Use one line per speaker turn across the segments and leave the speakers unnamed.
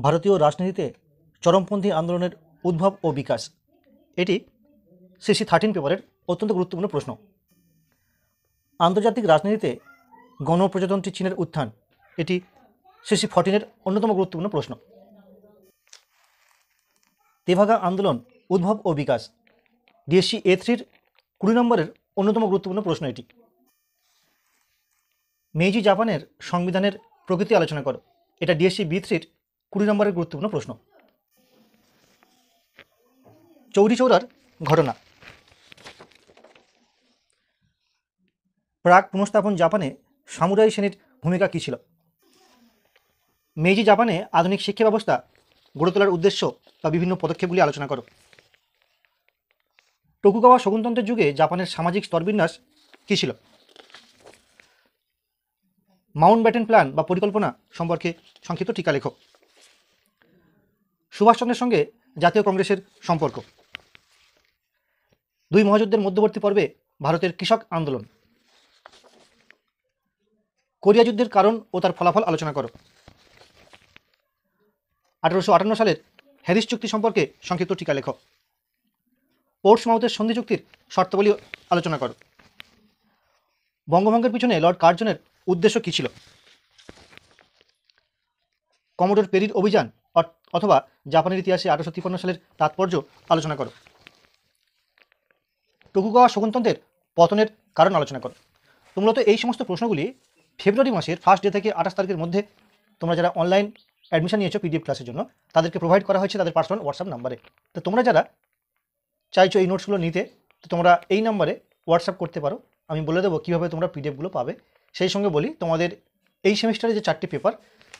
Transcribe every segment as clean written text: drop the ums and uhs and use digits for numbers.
ভারতীয় রাজনীতিতে চরমপন্থী আন্দোলনের উদ্ভব ও বিকাশ, এটি সিসি 13 পেপারের অত্যন্ত গুরুত্বপূর্ণ প্রশ্ন। আন্তর্জাতিক রাজনীতিতে গণপ্রজাতন্ত্রী চীনের উত্থান, এটি সিসি 14-এর অন্যতম গুরুত্বপূর্ণ প্রশ্ন। তেভাগা আন্দোলন উদ্ভব ও বিকাশ, ডিএসসি A3-র 20 নম্বরের অন্যতম গুরুত্বপূর্ণ প্রশ্ন এটি। মেইজি জাপানের সংবিধানের প্রকৃতি আলোচনা করো, এটা ডিএসসি B3-র 20 নম্বরের গুরুত্বপূর্ণ প্রশ্ন। চৌরি চৌরার ঘটনা, প্রাক পুনঃস্থাপন জাপানে সামুরাই শ্রেণীর ভূমিকা কী ছিল? মেইজি জাপানে আধুনিক শিক্ষা ব্যবস্থা গড়ে তোলার উদ্দেশ্য বা বিভিন্ন পদক্ষেপগুলি আলোচনা করো। টোকুগাওয়া শোগুনতন্ত্রের যুগে জাপানের সামাজিক স্তরবিন্যাস কী ছিল? মাউন্টব্যাটেন প্ল্যান বা পরিকল্পনা সম্পর্কে সংক্ষিপ্ত টিকা লেখো। সুভাষচন্দ্রের সঙ্গে জাতীয় কংগ্রেসের সম্পর্ক। দুই মহাযুদ্ধের মধ্যবর্তী পর্বে ভারতের কৃষক আন্দোলন। কোরিয়া যুদ্ধের কারণ ও তার ফলাফল আলোচনা করো। 1858 সালের হ্যারিস চুক্তি সম্পর্কে সংক্ষিপ্ত টিকা লেখো। পোর্টসমাউথের সন্ধি চুক্তির শর্তাবলী আলোচনা করো। বঙ্গভঙ্গের পিছনে লর্ড কার্জনের উদ্দেশ্য কী ছিল? কমোডোর পেরির অভিযান অথবা জাপানের ইতিহাসে 1853 সালের তাৎপর্য আলোচনা করো। টোকুগাওয়া শোগুনতন্ত্রের পতনের কারণ আলোচনা করো। তো মূলত এই সমস্ত প্রশ্নগুলি ফেব্রুয়ারি মাসের 1 ডে থেকে 28 তারিখের মধ্যে তোমরা যারা অনলাইন অ্যাডমিশন নিয়েছো পিডিএফ ক্লাসের জন্য, তাদেরকে প্রোভাইড করা হয়েছে তাদের পার্সোনাল হোয়াটসঅ্যাপ নাম্বারে। তো তোমরা যারা চাইছো এই নোটসগুলো নিতে, তো তোমরা এই নাম্বারে হোয়াটসঅ্যাপ করতে পারো। আমি বলে দেবো কীভাবে তোমরা পিডিএফগুলো পাবে। সেই সঙ্গে বলি, তোমাদের এই সেমিস্টারে যে 4টি পেপার,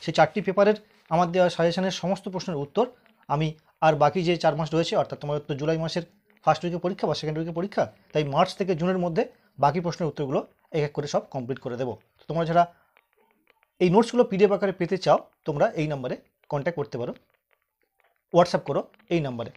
সেই 4টি পেপারের আমার দেওয়া সাজেশনের সমস্ত প্রশ্নের উত্তর আমি আর বাকি যে 4 মাস রয়েছে, অর্থাৎ তোমাদের তো জুলাই মাসের ফার্স্ট উইকে পরীক্ষা বা সেকেন্ড উইকে পরীক্ষা, তাই মার্চ থেকে জুনের মধ্যে বাকি প্রশ্নের উত্তরগুলো এক এক করে সব কমপ্লিট করে দেবো। তোমরা যারা এই নোটসগুলো পিডিএফ আকারে পেতে চাও, তোমরা এই নাম্বারে কন্ট্যাক্ট করতে পারো, হোয়াটসঅ্যাপ করো এই নাম্বারে।